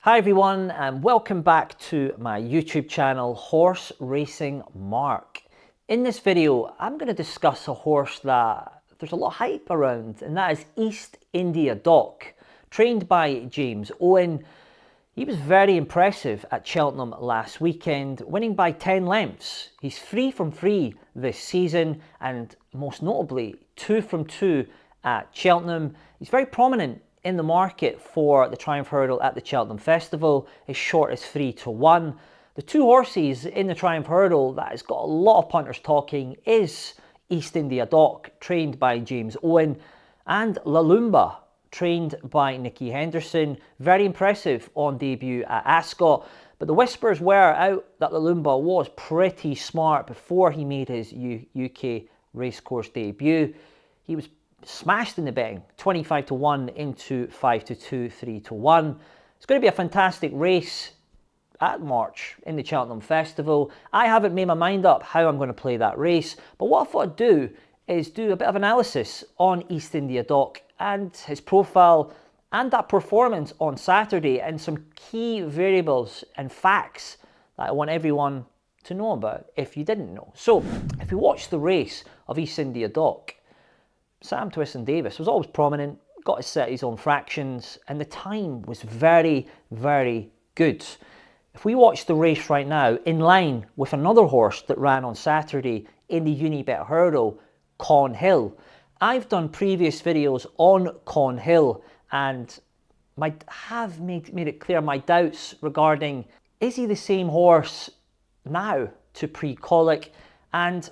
Hi everyone, and welcome back to my YouTube channel, Horse Racing Mark. In this video, I'm going to discuss a horse that there's a lot of hype around, and that is East India Dock. Trained by James Owen, he was very impressive at Cheltenham last weekend, winning by 10 lengths. He's 3 from 3 this season, and most notably, 2 from 2 at Cheltenham. He's very prominent in the market for the Triumph Hurdle at the Cheltenham Festival, as short as 3-1. The two horses in the Triumph Hurdle that has got a lot of punters talking is East India Dock, trained by James Owen, and La Lumba, trained by Nicky Henderson. Very impressive on debut at Ascot, but the whispers were out that La Lumba was pretty smart before he made his UK racecourse debut. He was smashed in the betting, 25-1 into 5-2, 3-1. It's going to be a fantastic race at March in the Cheltenham Festival. I haven't made my mind up how I'm going to play that race, but what I thought I'd do is do a bit of analysis on East India Dock and his profile and that performance on Saturday, and some key variables and facts that I want everyone to know about if you didn't know. So if you watch the race of East India Dock, Sam Twiston-Davies was always prominent, got to set his own fractions, and the time was very, very good. If we watch the race right now, in line with another horse that ran on Saturday in the Unibet Hurdle, Hill. I've done previous videos on Hill, and I have made it clear my doubts regarding, is he the same horse now to pre-colic? And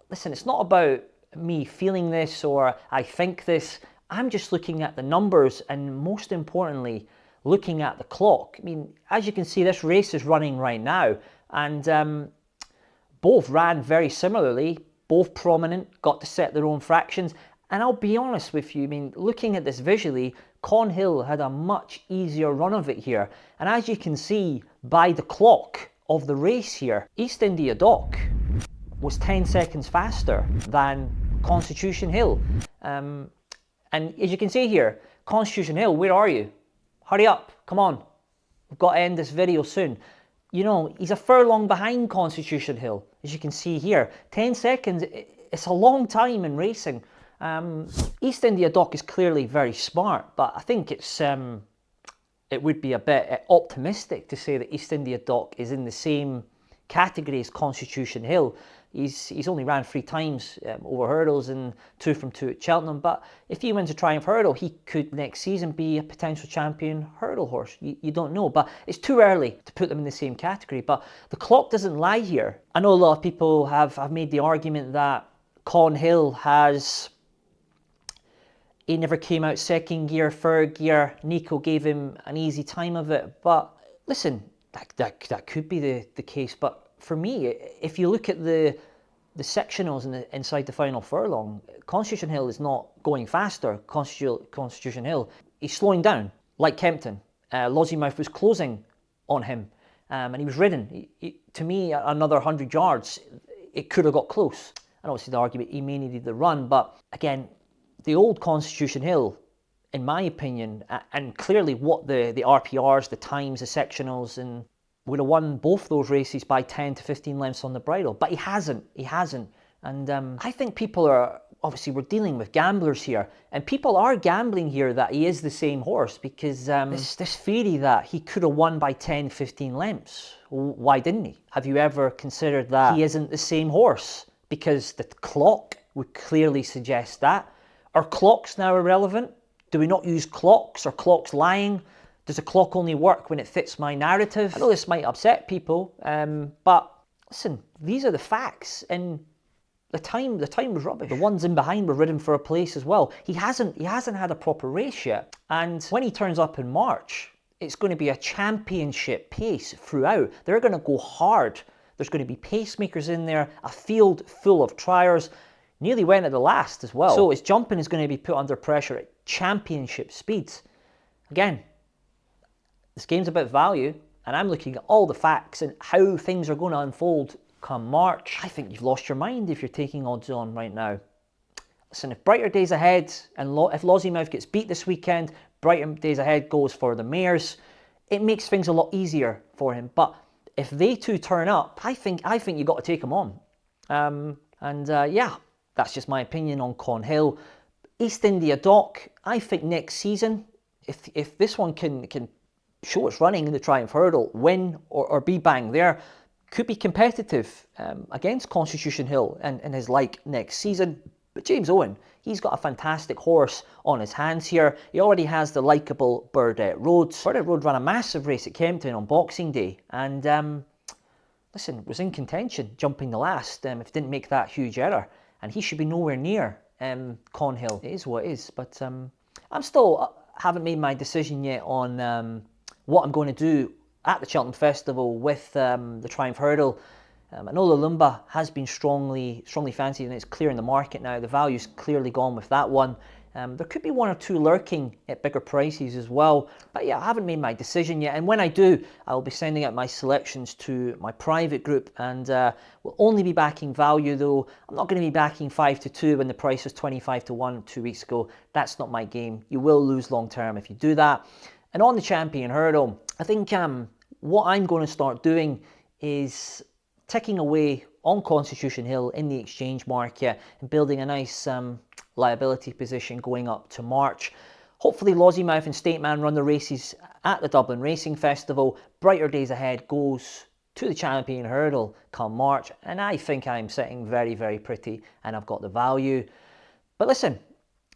listen, it's not about me feeling this or I think this. I'm just looking at the numbers, and most importantly looking at the clock. I mean, as you can see, this race is running right now, and both ran very similarly, both prominent, got to set their own fractions. And I'll be honest with you, I mean, looking at this visually, Hill had a much easier run of it here, and as you can see by the clock of the race here, East India Dock was 10 seconds faster than Constitution Hill. And as you can see here, Constitution Hill, where are you? Hurry up, come on. We've got to end this video soon. You know, he's a furlong behind Constitution Hill, as you can see here. 10 seconds, it's a long time in racing. East India Dock is clearly very smart, but I think it would be a bit optimistic to say that East India Dock is in the same category as Constitution Hill. He's only ran 3 times over hurdles and 2 from 2 at Cheltenham, but if he wins a Triumph Hurdle, he could next season be a potential champion hurdle horse. You don't know, but it's too early to put them in the same category. But the clock doesn't lie here. I know a lot of people have made the argument that Hill he never came out second gear, third gear. Nico gave him an easy time of it, but listen, that could be the case. But for me, if you look at the sectionals inside the final furlong, Constitution Hill is not going faster. Constitution Hill, he's slowing down, like Kempton. Lossiemouth was closing on him, and he was ridden. To me, another 100 yards, it could have got close. And obviously the argument, he may needed the run, but again, the old Constitution Hill, in my opinion, and clearly what the RPRs, the times, the sectionals, and would have won both those races by 10 to 15 lengths on the bridle, but he hasn't. And I think people are, obviously we're dealing with gamblers here, and people are gambling here that he is the same horse, because this theory that he could have won by 10, 15 lengths, why didn't he? Have you ever considered that he isn't the same horse? Because the clock would clearly suggest that. Are clocks now irrelevant? Do we not use clocks? Are clocks lying? Does a clock only work when it fits my narrative? I know this might upset people, but listen, these are the facts, and the time was rubbish. The ones in behind were ridden for a place as well. He hasn't had a proper race yet, and when he turns up in March, it's going to be a championship pace throughout. They're going to go hard. There's going to be pacemakers in there, a field full of triers. Nearly went at the last as well. So his jumping is going to be put under pressure at championship speeds. Again, this game's about value, and I'm looking at all the facts and how things are going to unfold come March. I think you've lost your mind if you're taking odds on right now. Listen, if brighter days ahead, and if Lossiemouth gets beat this weekend, brighter days ahead goes for the mares. it makes things a lot easier for him. But if they two turn up, I think you've got to take him on. Yeah, that's just my opinion on Cornhill. East India Dock, I think next season, if this one can show its running in the Triumph Hurdle, win or be bang there, could be competitive against Constitution Hill and his like next season. But James Owen, he's got a fantastic horse on his hands here. He already has the likeable Burdett Road. Burdett Road ran a massive race at Kempton on Boxing Day, and listen, was in contention, jumping the last, if didn't make that huge error. And he should be nowhere near Cornhill. It is what it is. But I'm still haven't made my decision yet on what I'm going to do at the Cheltenham Festival with the Triumph Hurdle. I know the Lumba has been strongly fancied and it's clear in the market now. The value's clearly gone with that one. There could be one or two lurking at bigger prices as well. But yeah, I haven't made my decision yet. And when I do, I'll be sending out my selections to my private group. And we'll only be backing value though. I'm not going to be backing 5-2 when the price was 25-1 2 weeks ago. That's not my game. You will lose long term if you do that. And on the Champion Hurdle, I think what I'm going to start doing is ticking away on Constitution Hill in the exchange market and building a nice liability position going up to March. Hopefully Lossiemouth and Stateman run the races at the Dublin Racing Festival. Brighter days ahead goes to the Champion Hurdle come March, and I think I'm sitting very, very pretty and I've got the value. But listen,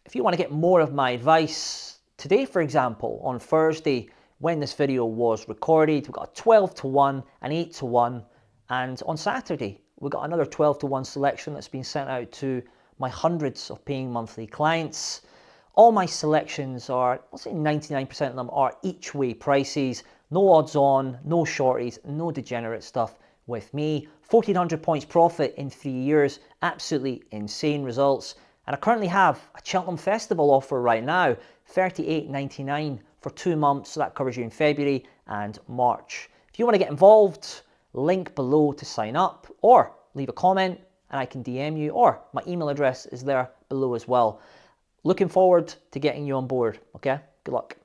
if you want to get more of my advice, today for example, on Thursday, when this video was recorded, we've got a 12-1, an 8-1, and on Saturday, we've got another 12-1 selection that's been sent out to my hundreds of paying monthly clients. All my selections are, I'll say 99% of them are each way prices, no odds on, no shorties, no degenerate stuff with me. 1,400 points profit in 3 years, absolutely insane results. And I currently have a Cheltenham Festival offer right now, $38.99 for 2 months, so that covers you in February and March. If you want to get involved, link below to sign up, or leave a comment and I can DM you, or my email address is there below as well. Looking forward to getting you on board, okay? Good luck.